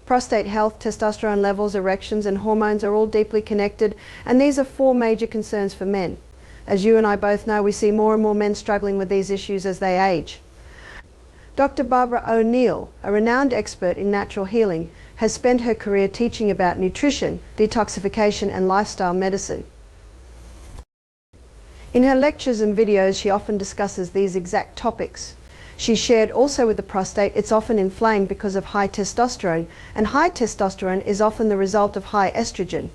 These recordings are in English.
Prostate health, testosterone levels, erections, and hormones are all deeply connected, and these are four major concerns for men. As you and I both know, we see more and more men struggling with these issues as they age. Dr. Barbara O'Neill, a renowned expert in natural healing, has spent her career teaching about nutrition, detoxification, and lifestyle medicine. In her lectures and videos, she often discusses these exact topics. She shared also with the prostate, it's often inflamed because of high testosterone, and high testosterone is often the result of high estrogen.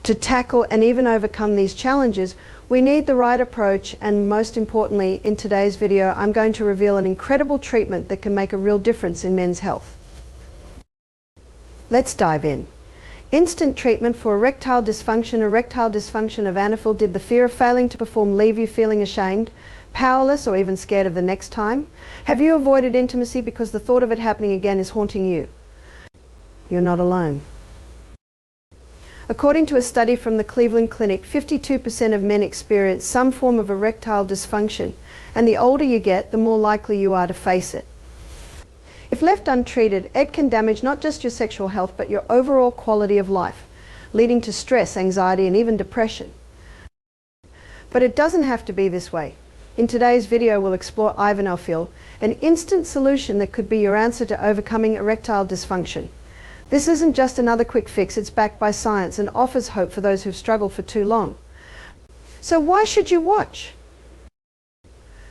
To tackle and even overcome these challenges, we need the right approach, and most importantly, in today's video, I'm going to reveal an incredible treatment that can make a real difference in men's health. Let's dive in. Instant treatment for erectile dysfunction. Erectile dysfunction, Avanafil. Did the fear of failing to perform leave you feeling ashamed, powerless, or even scared of the next time? Have you avoided intimacy because the thought of it happening again is haunting you? You're not alone. According to a study from the Cleveland Clinic, 52% of men experience some form of erectile dysfunction, and the older you get, the more likely you are to face it. If left untreated, it can damage not just your sexual health, but your overall quality of life, leading to stress, anxiety, and even depression. But it doesn't have to be this way. In today's video, we'll explore Avanafil, an instant solution that could be your answer to overcoming erectile dysfunction. This isn't just another quick fix, it's backed by science and offers hope for those who've struggled for too long. So why should you watch?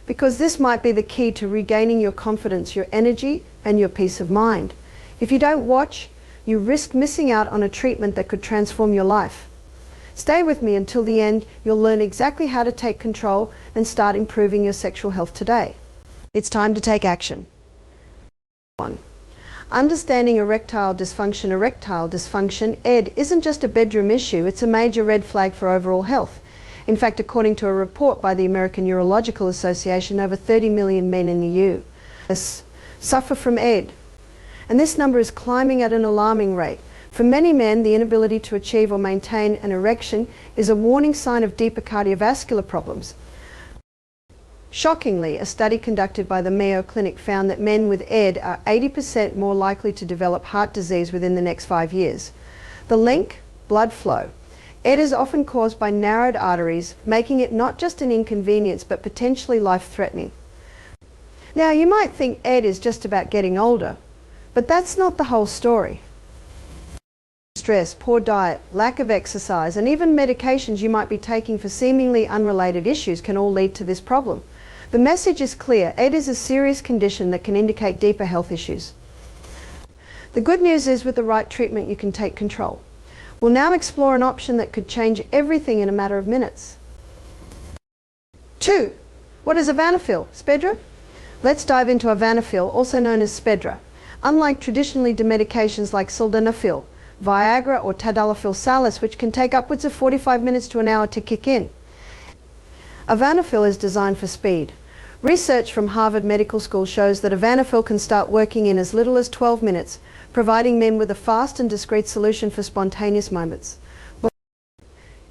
Because this might be the key to regaining your confidence, your energy, and your peace of mind. If you don't watch, you risk missing out on a treatment that could transform your life. Stay with me until the end. You'll learn exactly how to take control and start improving your sexual health today. It's time to take action. 1. Understanding erectile dysfunction. Erectile dysfunction, ED, isn't just a bedroom issue, it's a major red flag for overall health. In fact, according to a report by the American Urological Association, over 30 million men in the U.S. suffer from ED. And this number is climbing at an alarming rate. For many men, the inability to achieve or maintain an erection is a warning sign of deeper cardiovascular problems. Shockingly, a study conducted by the Mayo Clinic found that men with ED are 80% more likely to develop heart disease within the next 5 years. The link? Blood flow. ED is often caused by narrowed arteries, making it not just an inconvenience but potentially life-threatening. Now, you might think ED is just about getting older, but that's not the whole story. Stress, poor diet, lack of exercise, and even medications you might be taking for seemingly unrelated issues can all lead to this problem. The message is clear. ED is a serious condition that can indicate deeper health issues. The good news is, with the right treatment, you can take control. We'll now explore an option that could change everything in a matter of minutes. 2. What is Avanafil? Spedra? Let's dive into Avanafil, also known as Spedra. Unlike traditionally medications like sildenafil, Viagra, or tadalafil salis, which can take upwards of 45 minutes to an hour to kick in, Avanafil is designed for speed. Research from Harvard Medical School shows that Avanafil can start working in as little as 12 minutes, providing men with a fast and discreet solution for spontaneous moments.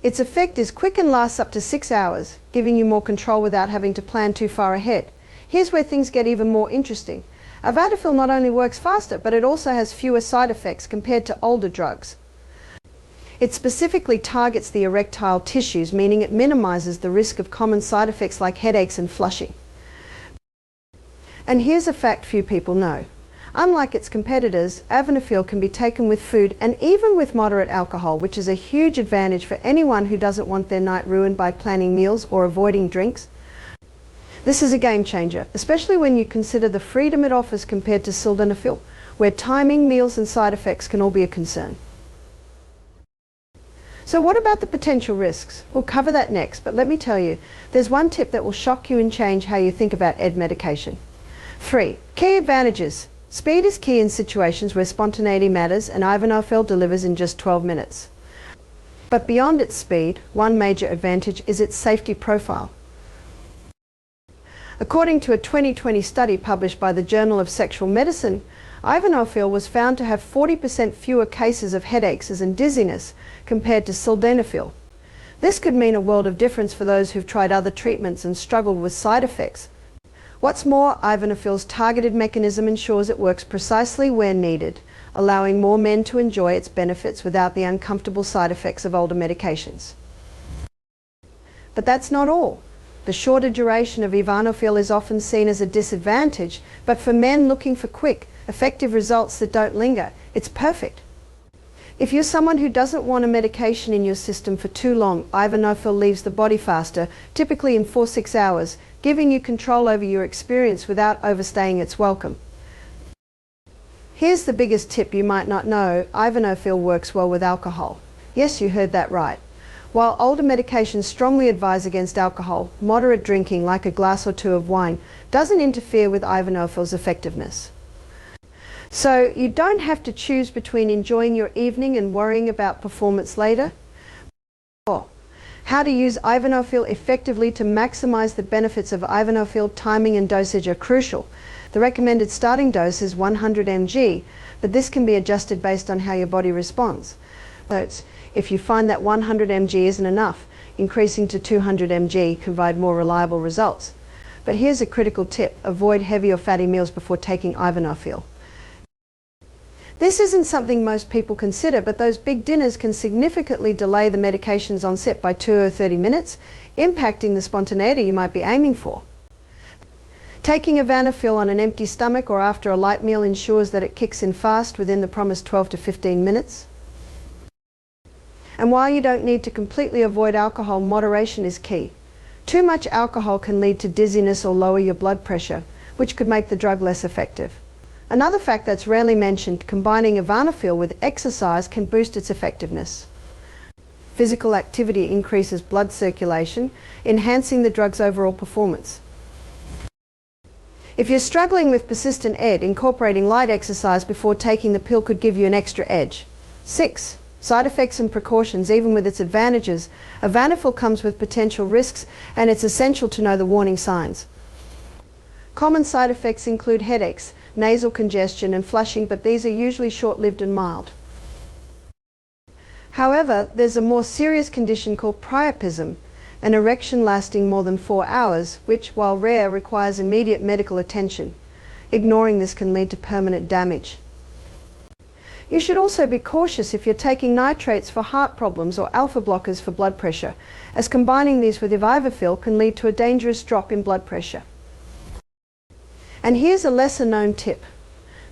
Its effect is quick and lasts up to 6 hours, giving you more control without having to plan too far ahead. Here's where things get even more interesting. Avanafil not only works faster, but it also has fewer side effects compared to older drugs. It specifically targets the erectile tissues, meaning it minimizes the risk of common side effects like headaches and flushing. And here's a fact few people know. Unlike its competitors, Avanafil can be taken with food and even with moderate alcohol, which is a huge advantage for anyone who doesn't want their night ruined by planning meals or avoiding drinks. This is a game changer, especially when you consider the freedom it offers compared to sildenafil, where timing, meals, and side effects can all be a concern. So what about the potential risks? We'll cover that next, but let me tell you, there's one tip that will shock you and change how you think about ED medication. 3. Key advantages. Speed is key in situations where spontaneity matters, and Avanafil delivers in just 12 minutes. But beyond its speed, one major advantage is its safety profile. According to a 2020 study published by the Journal of Sexual Medicine, Avanafil was found to have 40% fewer cases of headaches and dizziness compared to sildenafil. This could mean a world of difference for those who've tried other treatments and struggled with side effects. What's more, Avanafil's targeted mechanism ensures it works precisely where needed, allowing more men to enjoy its benefits without the uncomfortable side effects of older medications. But that's not all. The shorter duration of Avanafil is often seen as a disadvantage, but for men looking for quick, effective results that don't linger, it's perfect. If you're someone who doesn't want a medication in your system for too long, Avanafil leaves the body faster, typically in 4-6 hours, giving you control over your experience without overstaying its welcome. Here's the biggest tip you might not know: Avanafil works well with alcohol. Yes, you heard that right. While older medications strongly advise against alcohol, moderate drinking, like a glass or two of wine, doesn't interfere with Avanafil's effectiveness. So you don't have to choose between enjoying your evening and worrying about performance later. How to use Avanafil effectively to maximize the benefits of Avanafil. Timing and dosage are crucial. The recommended starting dose is 100 mg, but this can be adjusted based on how your body responds. If you find that 100 mg isn't enough, increasing to 200 mg can provide more reliable results. But here's a critical tip: avoid heavy or fatty meals before taking Avanafil. This isn't something most people consider, but those big dinners can significantly delay the medication's onset by 20 or 30 minutes, impacting the spontaneity you might be aiming for. Taking Avanafil on an empty stomach or after a light meal ensures that it kicks in fast within the promised 12 to 15 minutes. And while you don't need to completely avoid alcohol, moderation is key. Too much alcohol can lead to dizziness or lower your blood pressure, which could make the drug less effective. Another fact that's rarely mentioned: combining Avanafil with exercise can boost its effectiveness. Physical activity increases blood circulation, enhancing the drug's overall performance. If you're struggling with persistent ED, incorporating light exercise before taking the pill could give you an extra edge. 6. Side effects and precautions. Even with its advantages, Avanafil comes with potential risks, and it's essential to know the warning signs. Common side effects include headaches, nasal congestion and flushing, but these are usually short-lived and mild. However, there's a more serious condition called priapism, an erection lasting more than 4 hours, which, while rare, requires immediate medical attention. Ignoring this can lead to permanent damage. You should also be cautious if you're taking nitrates for heart problems or alpha blockers for blood pressure, as combining these with Avanafil can lead to a dangerous drop in blood pressure. And here's a lesser-known tip.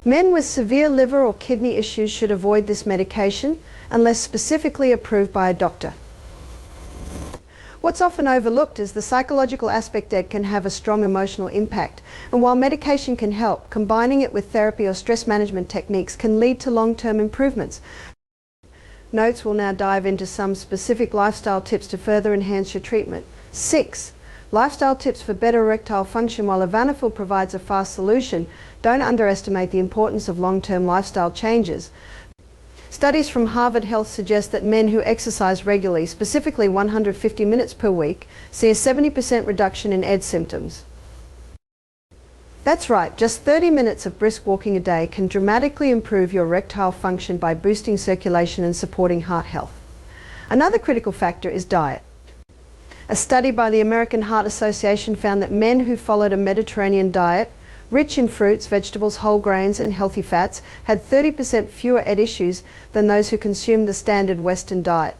Men with severe liver or kidney issues should avoid this medication unless specifically approved by a doctor. What's often overlooked is the psychological aspect. ED can have a strong emotional impact, and while medication can help, combining it with therapy or stress management techniques can lead to long-term improvements. Notes will now dive into some specific lifestyle tips to further enhance your treatment. 6. Lifestyle tips for better erectile function. While Avanafil provides a fast solution, don't underestimate the importance of long-term lifestyle changes. Studies from Harvard Health suggest that men who exercise regularly, specifically 150 minutes per week, see a 70% reduction in ED symptoms. That's right, just 30 minutes of brisk walking a day can dramatically improve your erectile function by boosting circulation and supporting heart health. Another critical factor is diet. A study by the American Heart Association found that men who followed a Mediterranean diet, rich in fruits, vegetables, whole grains and healthy fats, had 30% fewer ED issues than those who consumed the standard Western diet.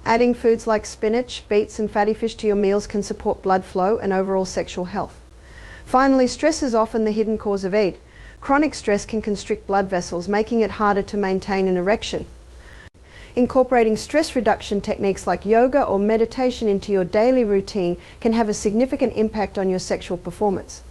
Adding foods like spinach, beets and fatty fish to your meals can support blood flow and overall sexual health. Finally, stress is often the hidden cause of ED. Chronic stress can constrict blood vessels, making it harder to maintain an erection. Incorporating stress reduction techniques like yoga or meditation into your daily routine can have a significant impact on your sexual performance.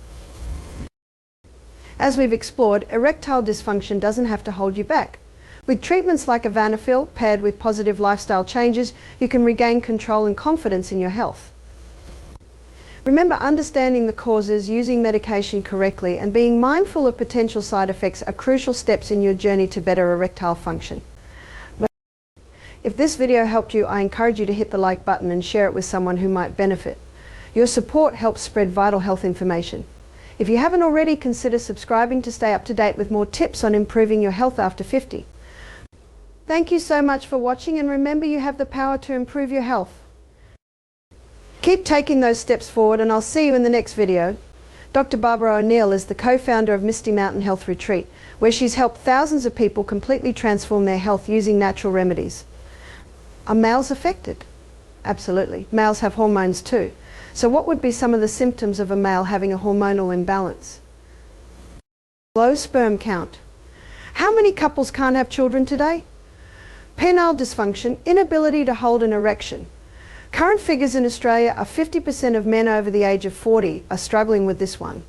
As we've explored, erectile dysfunction doesn't have to hold you back. With treatments like Avanafil, paired with positive lifestyle changes, you can regain control and confidence in your health. Remember, understanding the causes, using medication correctly, and being mindful of potential side effects are crucial steps in your journey to better erectile function. If this video helped you, I encourage you to hit the like button and share it with someone who might benefit. Your support helps spread vital health information. If you haven't already, consider subscribing to stay up to date with more tips on improving your health after 50. Thank you so much for watching, and remember, you have the power to improve your health. Keep taking those steps forward, and I'll see you in the next video. Dr. Barbara O'Neill is the co-founder of Misty Mountain Health Retreat, where she's helped thousands of people completely transform their health using natural remedies. Are males affected? Absolutely. Males have hormones too. So what would be some of the symptoms of a male having a hormonal imbalance? Low sperm count. How many couples can't have children today? Penile dysfunction, inability to hold an erection. Current figures in Australia are 50% of men over the age of 40 are struggling with this one.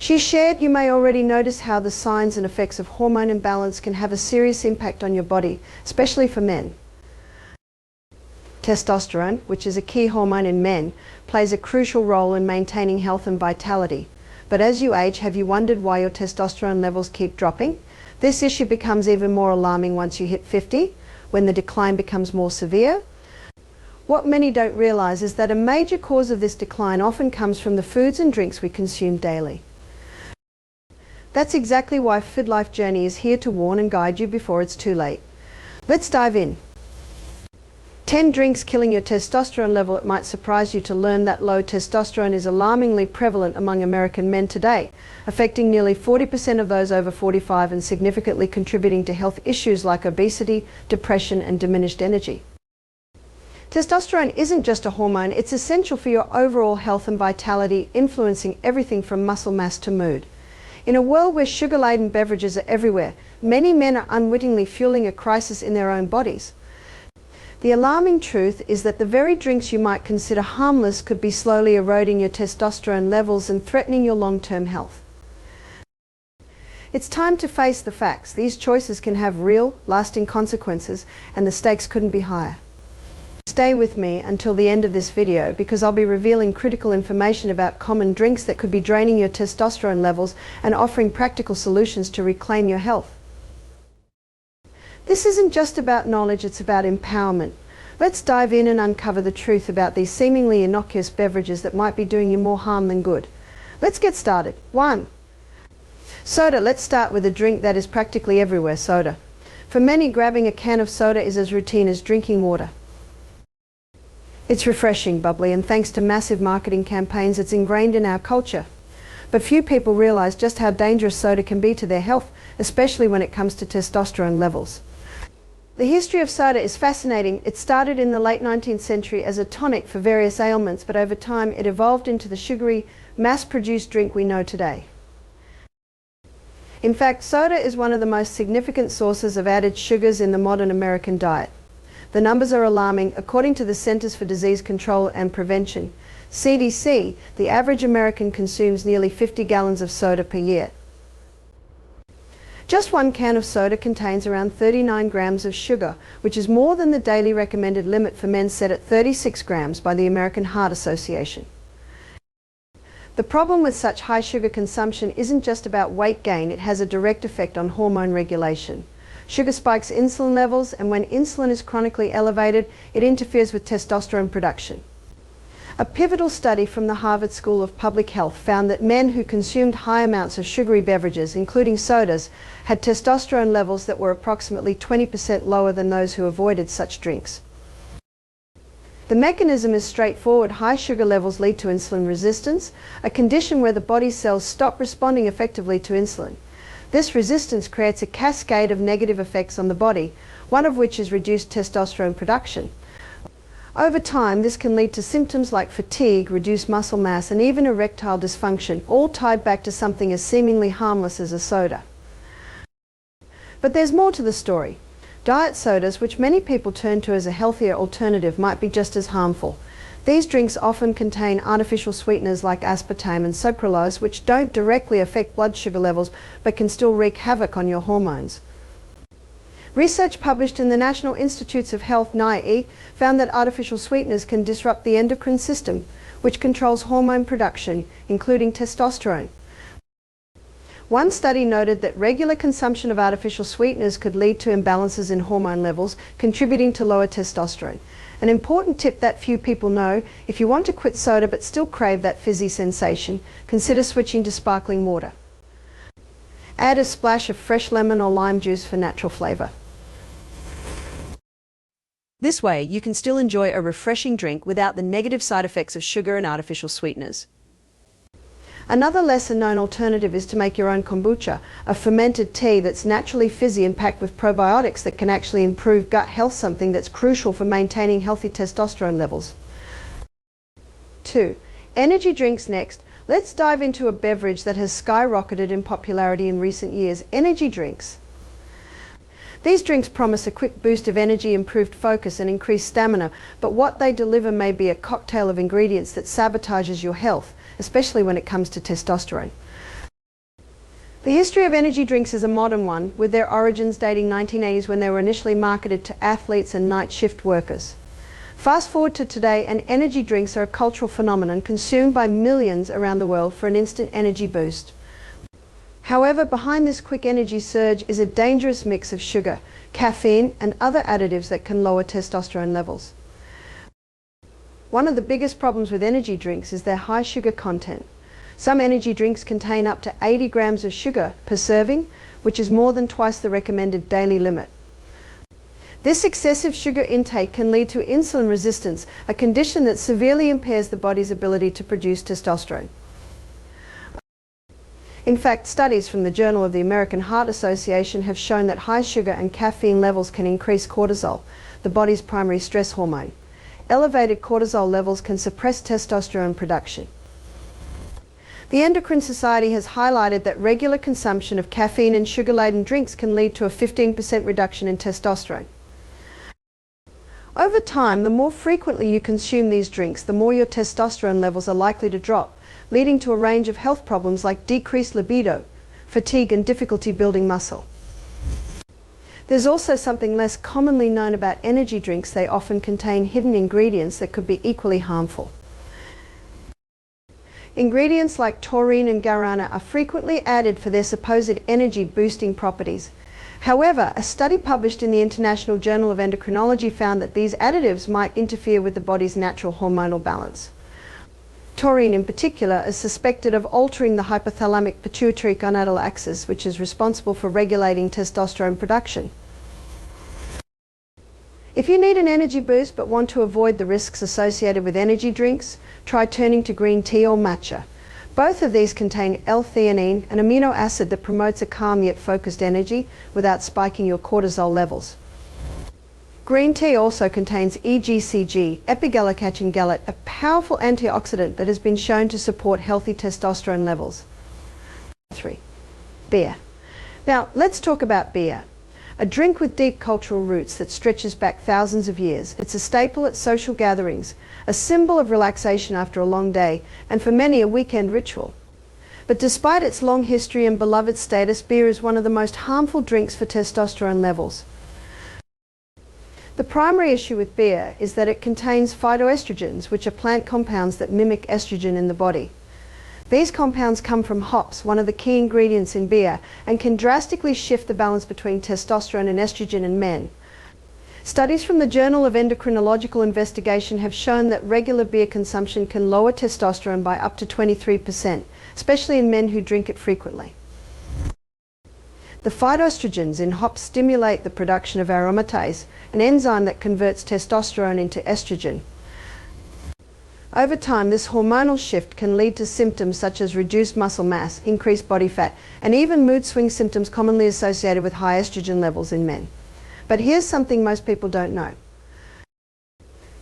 She shared you may already notice how the signs and effects of hormone imbalance can have a serious impact on your body, especially for men. Testosterone, which is a key hormone in men, plays a crucial role in maintaining health and vitality. But as you age, have you wondered why your testosterone levels keep dropping? This issue becomes even more alarming once you hit 50, when the decline becomes more severe. What many don't realize is that a major cause of this decline often comes from the foods and drinks we consume daily. That's exactly why FitLife Journey is here to warn and guide you before it's too late. Let's dive in. 10 drinks killing your testosterone level. It might surprise you to learn that low testosterone is alarmingly prevalent among American men today, affecting nearly 40% of those over 45 and significantly contributing to health issues like obesity, depression, and diminished energy. Testosterone isn't just a hormone, it's essential for your overall health and vitality, influencing everything from muscle mass to mood. In a world where sugar-laden beverages are everywhere, many men are unwittingly fueling a crisis in their own bodies. The alarming truth is that the very drinks you might consider harmless could be slowly eroding your testosterone levels and threatening your long-term health. It's time to face the facts. These choices can have real, lasting consequences, and the stakes couldn't be higher. Stay with me until the end of this video because I'll be revealing critical information about common drinks that could be draining your testosterone levels and offering practical solutions to reclaim your health. This isn't just about knowledge, it's about empowerment. Let's dive in and uncover the truth about these seemingly innocuous beverages that might be doing you more harm than good. Let's get started. 1. Soda. Let's start with a drink that is practically everywhere, soda. For many, grabbing a can of soda is as routine as drinking water. It's refreshing, bubbly, and thanks to massive marketing campaigns, it's ingrained in our culture. But few people realize just how dangerous soda can be to their health, especially when it comes to testosterone levels. The history of soda is fascinating. It started in the late 19th century as a tonic for various ailments, but over time it evolved into the sugary, mass-produced drink we know today. In fact, soda is one of the most significant sources of added sugars in the modern American diet. The numbers are alarming. According to the Centers for Disease Control and Prevention, CDC, the average American consumes nearly 50 gallons of soda per year. Just one can of soda contains around 39 grams of sugar, which is more than the daily recommended limit for men set at 36 grams by the American Heart Association. The problem with such high sugar consumption isn't just about weight gain, it has a direct effect on hormone regulation. Sugar spikes insulin levels, and when insulin is chronically elevated, it interferes with testosterone production. A pivotal study from the Harvard School of Public Health found that men who consumed high amounts of sugary beverages, including sodas, had testosterone levels that were approximately 20% lower than those who avoided such drinks. The mechanism is straightforward. High sugar levels lead to insulin resistance, a condition where the body's cells stop responding effectively to insulin. This resistance creates a cascade of negative effects on the body, one of which is reduced testosterone production. Over time, this can lead to symptoms like fatigue, reduced muscle mass, and even erectile dysfunction, all tied back to something as seemingly harmless as a soda. But there's more to the story. Diet sodas, which many people turn to as a healthier alternative, might be just as harmful. These drinks often contain artificial sweeteners like aspartame and sucralose, which don't directly affect blood sugar levels but can still wreak havoc on your hormones. Research published in the National Institutes of Health (NIE) found that artificial sweeteners can disrupt the endocrine system, which controls hormone production, including testosterone. One study noted that regular consumption of artificial sweeteners could lead to imbalances in hormone levels, contributing to lower testosterone. An important tip that few people know: if you want to quit soda but still crave that fizzy sensation, consider switching to sparkling water. Add a splash of fresh lemon or lime juice for natural flavor. This way, you can still enjoy a refreshing drink without the negative side effects of sugar and artificial sweeteners. Another lesser-known alternative is to make your own kombucha, a fermented tea that's naturally fizzy and packed with probiotics that can actually improve gut health, something that's crucial for maintaining healthy testosterone levels. 2. Energy drinks next. Let's dive into a beverage that has skyrocketed in popularity in recent years: energy drinks. These drinks promise a quick boost of energy, improved focus, and increased stamina, but what they deliver may be a cocktail of ingredients that sabotages your health, especially when it comes to testosterone. The history of energy drinks is a modern one, with their origins dating 1980s, when they were initially marketed to athletes and night shift workers. Fast forward to today, and energy drinks are a cultural phenomenon consumed by millions around the world for an instant energy boost. However, behind this quick energy surge is a dangerous mix of sugar, caffeine, and other additives that can lower testosterone levels. One of the biggest problems with energy drinks is their high sugar content. Some energy drinks contain up to 80 grams of sugar per serving, which is more than twice the recommended daily limit. This excessive sugar intake can lead to insulin resistance, a condition that severely impairs the body's ability to produce testosterone. In fact, studies from the Journal of the American Heart Association have shown that high sugar and caffeine levels can increase cortisol, the body's primary stress hormone. Elevated cortisol levels can suppress testosterone production. The Endocrine Society has highlighted that regular consumption of caffeine and sugar-laden drinks can lead to a 15% reduction in testosterone. Over time, the more frequently you consume these drinks, the more your testosterone levels are likely to drop, leading to a range of health problems like decreased libido, fatigue, and difficulty building muscle. There's also something less commonly known about energy drinks: they often contain hidden ingredients that could be equally harmful. Ingredients like taurine and guarana are frequently added for their supposed energy-boosting properties. However, a study published in the International Journal of Endocrinology found that these additives might interfere with the body's natural hormonal balance. Taurine in particular is suspected of altering the hypothalamic pituitary gonadal axis, which is responsible for regulating testosterone production. If you need an energy boost but want to avoid the risks associated with energy drinks, try turning to green tea or matcha. Both of these contain L-theanine, an amino acid that promotes a calm yet focused energy without spiking your cortisol levels. Green tea also contains EGCG, epigallocatechin gallate, a powerful antioxidant that has been shown to support healthy testosterone levels. 3. Beer. Now, let's talk about beer. A drink with deep cultural roots that stretches back thousands of years. It's a staple at social gatherings, a symbol of relaxation after a long day, and for many a weekend ritual. But despite its long history and beloved status, beer is one of the most harmful drinks for testosterone levels. The primary issue with beer is that it contains phytoestrogens, which are plant compounds that mimic estrogen in the body. These compounds come from hops, one of the key ingredients in beer, and can drastically shift the balance between testosterone and estrogen in men. Studies from the Journal of Endocrinological Investigation have shown that regular beer consumption can lower testosterone by up to 23%, especially in men who drink it frequently. The phytoestrogens in hops stimulate the production of aromatase, an enzyme that converts testosterone into estrogen. Over time, this hormonal shift can lead to symptoms such as reduced muscle mass, increased body fat, and even mood swing symptoms commonly associated with high estrogen levels in men. But here's something most people don't know.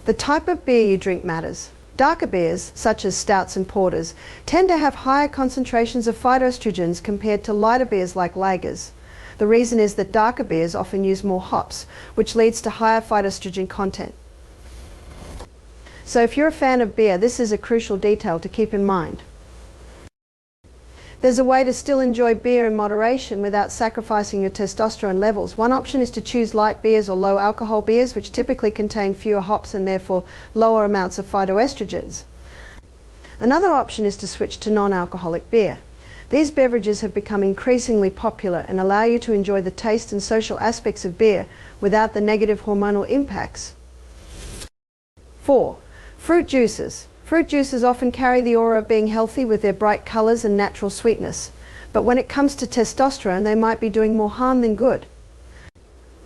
The type of beer you drink matters. Darker beers, such as stouts and porters, tend to have higher concentrations of phytoestrogens compared to lighter beers like lagers. The reason is that darker beers often use more hops, which leads to higher phytoestrogen content. So if you're a fan of beer, this is a crucial detail to keep in mind. There's a way to still enjoy beer in moderation without sacrificing your testosterone levels. One option is to choose light beers or low alcohol beers, which typically contain fewer hops and therefore lower amounts of phytoestrogens. Another option is to switch to non-alcoholic beer. These beverages have become increasingly popular and allow you to enjoy the taste and social aspects of beer without the negative hormonal impacts. 4. Fruit juices. Fruit juices often carry the aura of being healthy with their bright colors and natural sweetness. But when it comes to testosterone, they might be doing more harm than good.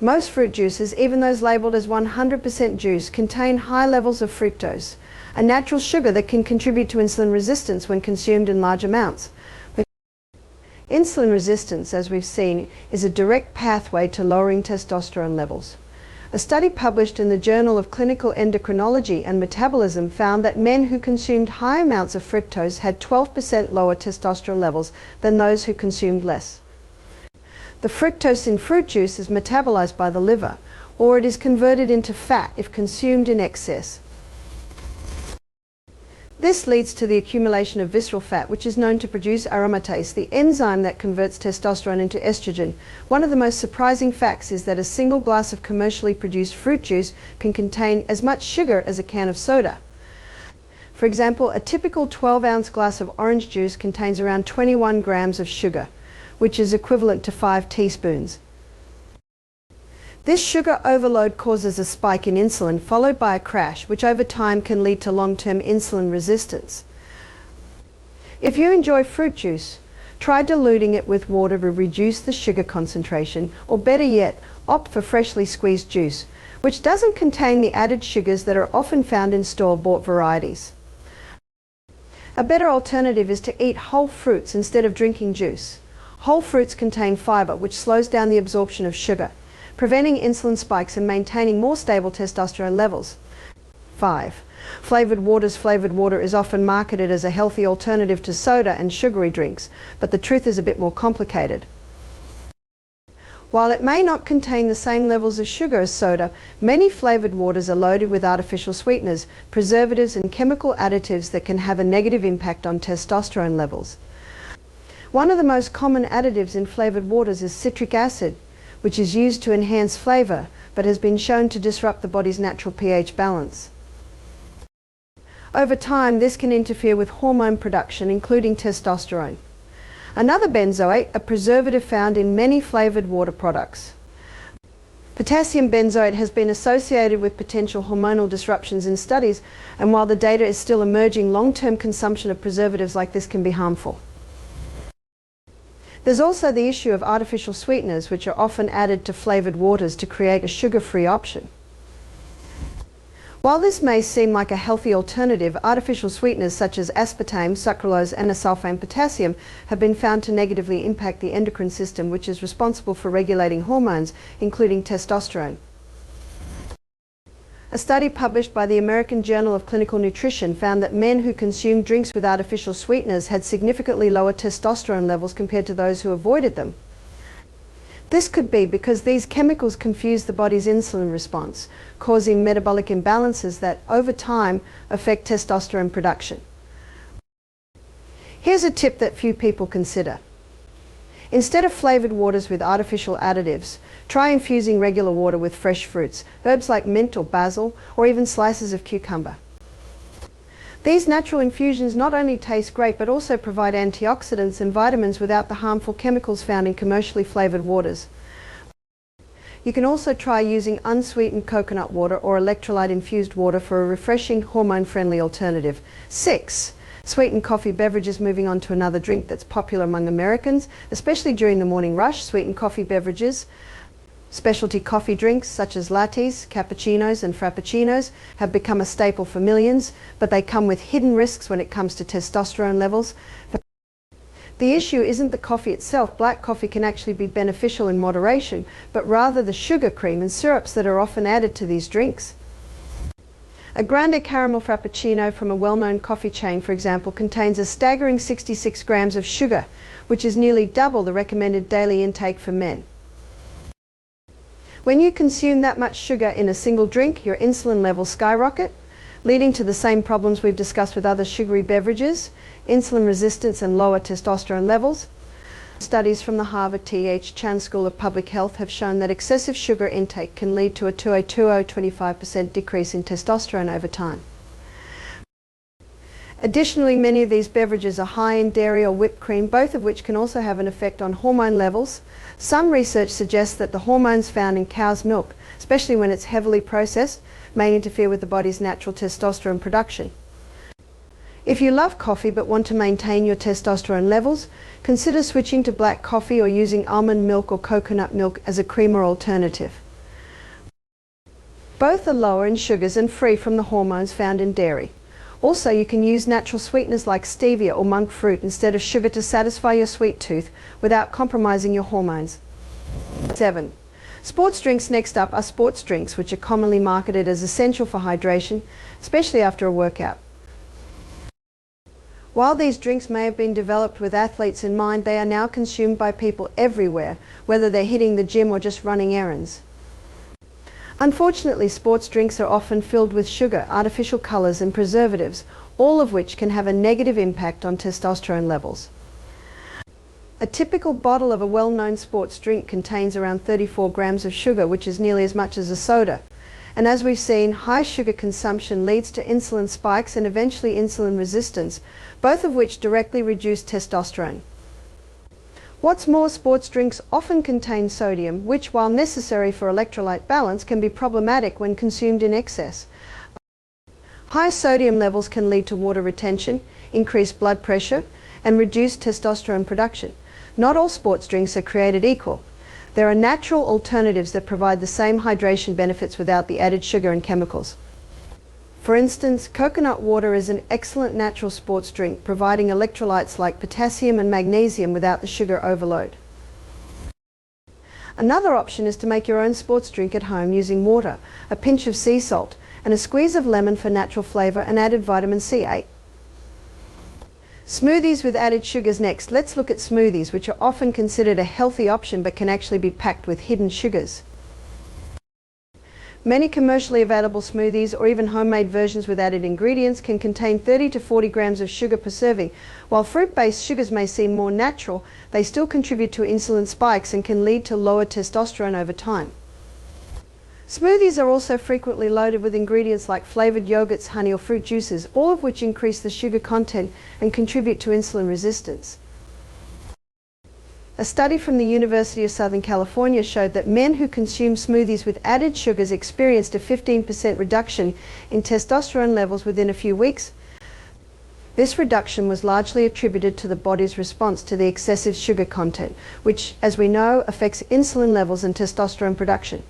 Most fruit juices, even those labeled as 100% juice, contain high levels of fructose, a natural sugar that can contribute to insulin resistance when consumed in large amounts. Insulin resistance, as we've seen, is a direct pathway to lowering testosterone levels. A study published in the Journal of Clinical Endocrinology and Metabolism found that men who consumed high amounts of fructose had 12% lower testosterone levels than those who consumed less. The fructose in fruit juice is metabolized by the liver, or it is converted into fat if consumed in excess. This leads to the accumulation of visceral fat, which is known to produce aromatase, the enzyme that converts testosterone into estrogen. One of the most surprising facts is that a single glass of commercially produced fruit juice can contain as much sugar as a can of soda. For example, a typical 12-ounce glass of orange juice contains around 21 grams of sugar, which is equivalent to 5 teaspoons. This sugar overload causes a spike in insulin, followed by a crash, which over time can lead to long-term insulin resistance. If you enjoy fruit juice, try diluting it with water to reduce the sugar concentration, or better yet, opt for freshly squeezed juice, which doesn't contain the added sugars that are often found in store-bought varieties. A better alternative is to eat whole fruits instead of drinking juice. Whole fruits contain fiber, which slows down the absorption of sugar, preventing insulin spikes and maintaining more stable testosterone levels. 5. Flavored waters. Flavored water is often marketed as a healthy alternative to soda and sugary drinks, but the truth is a bit more complicated. While it may not contain the same levels of sugar as soda, many flavored waters are loaded with artificial sweeteners, preservatives, and chemical additives that can have a negative impact on testosterone levels. One of the most common additives in flavored waters is citric acid, which is used to enhance flavor, but has been shown to disrupt the body's natural pH balance. Over time, this can interfere with hormone production, including testosterone. Another benzoate, a preservative found in many flavored water products. Potassium benzoate has been associated with potential hormonal disruptions in studies, and while the data is still emerging, long-term consumption of preservatives like this can be harmful. There's also the issue of artificial sweeteners, which are often added to flavored waters to create a sugar-free option. While this may seem like a healthy alternative, artificial sweeteners such as aspartame, sucralose, and asulfame potassium have been found to negatively impact the endocrine system, which is responsible for regulating hormones, including testosterone. A study published by the American Journal of Clinical Nutrition found that men who consumed drinks with artificial sweeteners had significantly lower testosterone levels compared to those who avoided them. This could be because these chemicals confuse the body's insulin response, causing metabolic imbalances that, over time, affect testosterone production. Here's a tip that few people consider. Instead of flavored waters with artificial additives, try infusing regular water with fresh fruits, herbs like mint or basil, or even slices of cucumber. These natural infusions not only taste great, but also provide antioxidants and vitamins without the harmful chemicals found in commercially flavored waters. You can also try using unsweetened coconut water or electrolyte-infused water for a refreshing, hormone-friendly alternative. 6. Sweetened coffee beverages. Moving on to another drink that's popular among Americans, especially during the morning rush. Sweetened coffee beverages. Specialty coffee drinks such as lattes, cappuccinos, and frappuccinos have become a staple for millions, but they come with hidden risks when it comes to testosterone levels. The issue isn't the coffee itself. Black coffee can actually be beneficial in moderation, but rather the sugar, cream, and syrups that are often added to these drinks. A grande caramel frappuccino from a well-known coffee chain, for example, contains a staggering 66 grams of sugar, which is nearly double the recommended daily intake for men. When you consume that much sugar in a single drink, your insulin levels skyrocket, leading to the same problems we've discussed with other sugary beverages, insulin resistance and lower testosterone levels. Studies from the Harvard T.H. Chan School of Public Health have shown that excessive sugar intake can lead to a 25% decrease in testosterone over time. Additionally, many of these beverages are high in dairy or whipped cream, both of which can also have an effect on hormone levels. Some research suggests that the hormones found in cow's milk, especially when it's heavily processed, may interfere with the body's natural testosterone production. If you love coffee but want to maintain your testosterone levels, consider switching to black coffee or using almond milk or coconut milk as a creamer alternative. Both are lower in sugars and free from the hormones found in dairy. Also, you can use natural sweeteners like stevia or monk fruit instead of sugar to satisfy your sweet tooth without compromising your hormones. 7. Sports drinks. Next up are sports drinks, which are commonly marketed as essential for hydration, especially after a workout. While these drinks may have been developed with athletes in mind, they are now consumed by people everywhere, whether they're hitting the gym or just running errands. Unfortunately, sports drinks are often filled with sugar, artificial colors and preservatives, all of which can have a negative impact on testosterone levels. A typical bottle of a well-known sports drink contains around 34 grams of sugar, which is nearly as much as a soda. And as we've seen, high sugar consumption leads to insulin spikes and eventually insulin resistance, both of which directly reduce testosterone. What's more, sports drinks often contain sodium, which, while necessary for electrolyte balance, can be problematic when consumed in excess. High sodium levels can lead to water retention, increased blood pressure, and reduced testosterone production. Not all sports drinks are created equal. There are natural alternatives that provide the same hydration benefits without the added sugar and chemicals. For instance, coconut water is an excellent natural sports drink, providing electrolytes like potassium and magnesium without the sugar overload. Another option is to make your own sports drink at home using water, a pinch of sea salt, and a squeeze of lemon for natural flavor and added vitamin C. 8. Smoothies with added sugars. Next, let's look at smoothies, which are often considered a healthy option but can actually be packed with hidden sugars. Many commercially available smoothies or even homemade versions with added ingredients can contain 30 to 40 grams of sugar per serving. While fruit-based sugars may seem more natural, they still contribute to insulin spikes and can lead to lower testosterone over time. Smoothies are also frequently loaded with ingredients like flavored yogurts, honey or fruit juices, all of which increase the sugar content and contribute to insulin resistance. A study from the University of Southern California showed that men who consumed smoothies with added sugars experienced a 15% reduction in testosterone levels within a few weeks. This reduction was largely attributed to the body's response to the excessive sugar content, which, as we know, affects insulin levels and testosterone production.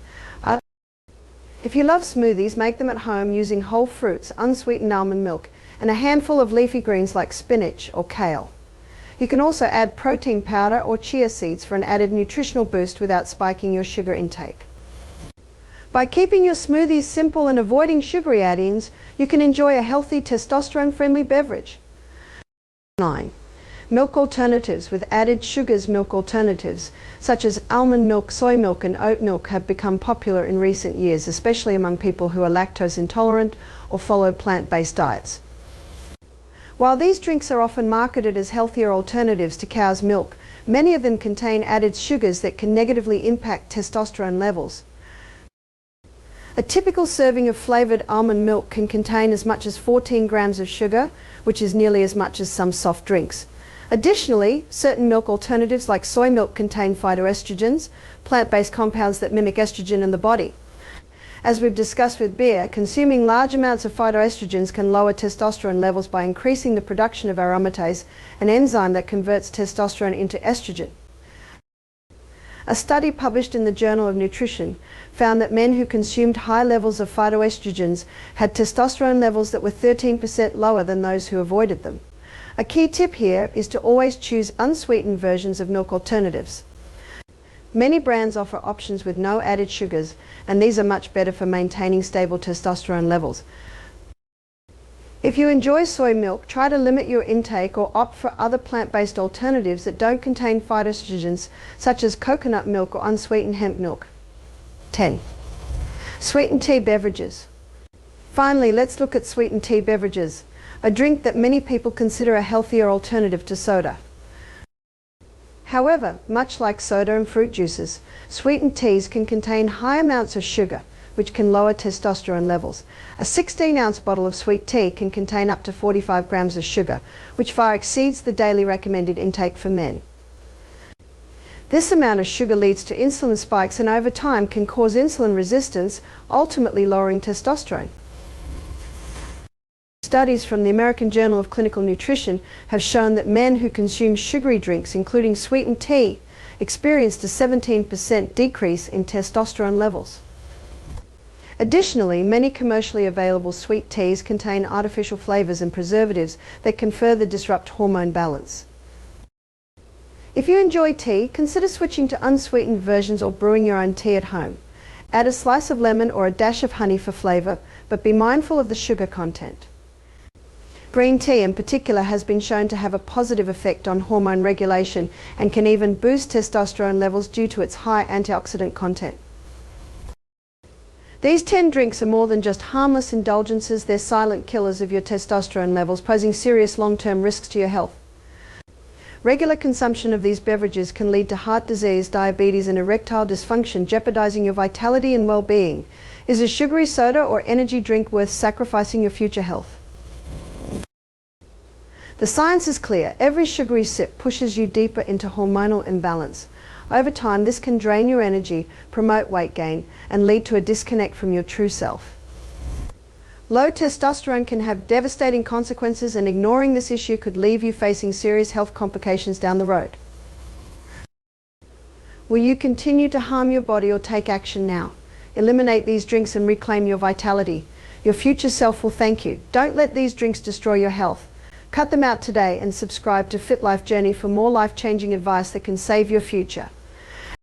If you love smoothies, make them at home using whole fruits, unsweetened almond milk, and a handful of leafy greens like spinach or kale. You can also add protein powder or chia seeds for an added nutritional boost without spiking your sugar intake. By keeping your smoothies simple and avoiding sugary add-ins, you can enjoy a healthy, testosterone-friendly beverage. 9. Milk alternatives with added sugars. Milk alternatives such as almond milk, soy milk and oat milk have become popular in recent years, especially among people who are lactose intolerant or follow plant-based diets. While these drinks are often marketed as healthier alternatives to cow's milk, many of them contain added sugars that can negatively impact testosterone levels. A typical serving of flavored almond milk can contain as much as 14 grams of sugar, which is nearly as much as some soft drinks. Additionally, certain milk alternatives like soy milk contain phytoestrogens, plant-based compounds that mimic estrogen in the body. As we've discussed with beer, consuming large amounts of phytoestrogens can lower testosterone levels by increasing the production of aromatase, an enzyme that converts testosterone into estrogen. A study published in the Journal of Nutrition found that men who consumed high levels of phytoestrogens had testosterone levels that were 13% lower than those who avoided them. A key tip here is to always choose unsweetened versions of milk alternatives. Many brands offer options with no added sugars, and these are much better for maintaining stable testosterone levels. If you enjoy soy milk, try to limit your intake or opt for other plant-based alternatives that don't contain phytoestrogens, such as coconut milk or unsweetened hemp milk. 10. Sweetened tea beverages. Finally, let's look at sweetened tea beverages, a drink that many people consider a healthier alternative to soda. However, much like soda and fruit juices, sweetened teas can contain high amounts of sugar, which can lower testosterone levels. A 16-ounce bottle of sweet tea can contain up to 45 grams of sugar, which far exceeds the daily recommended intake for men. This amount of sugar leads to insulin spikes and over time can cause insulin resistance, ultimately lowering testosterone. Studies from the American Journal of Clinical Nutrition have shown that men who consume sugary drinks, including sweetened tea, experienced a 17% decrease in testosterone levels. Additionally, many commercially available sweet teas contain artificial flavors and preservatives that can further disrupt hormone balance. If you enjoy tea, consider switching to unsweetened versions or brewing your own tea at home. Add a slice of lemon or a dash of honey for flavor, but be mindful of the sugar content. Green tea in particular has been shown to have a positive effect on hormone regulation and can even boost testosterone levels due to its high antioxidant content. These 10 drinks are more than just harmless indulgences, they're silent killers of your testosterone levels, posing serious long-term risks to your health. Regular consumption of these beverages can lead to heart disease, diabetes, and erectile dysfunction, jeopardizing your vitality and well-being. Is a sugary soda or energy drink worth sacrificing your future health? The science is clear. Every sugary sip pushes you deeper into hormonal imbalance. Over time, this can drain your energy, promote weight gain, and lead to a disconnect from your true self. Low testosterone can have devastating consequences, and ignoring this issue could leave you facing serious health complications down the road. Will you continue to harm your body or take action now? Eliminate these drinks and reclaim your vitality. Your future self will thank you. Don't let these drinks destroy your health. Cut them out today and subscribe to Fit Life Journey for more life-changing advice that can save your future.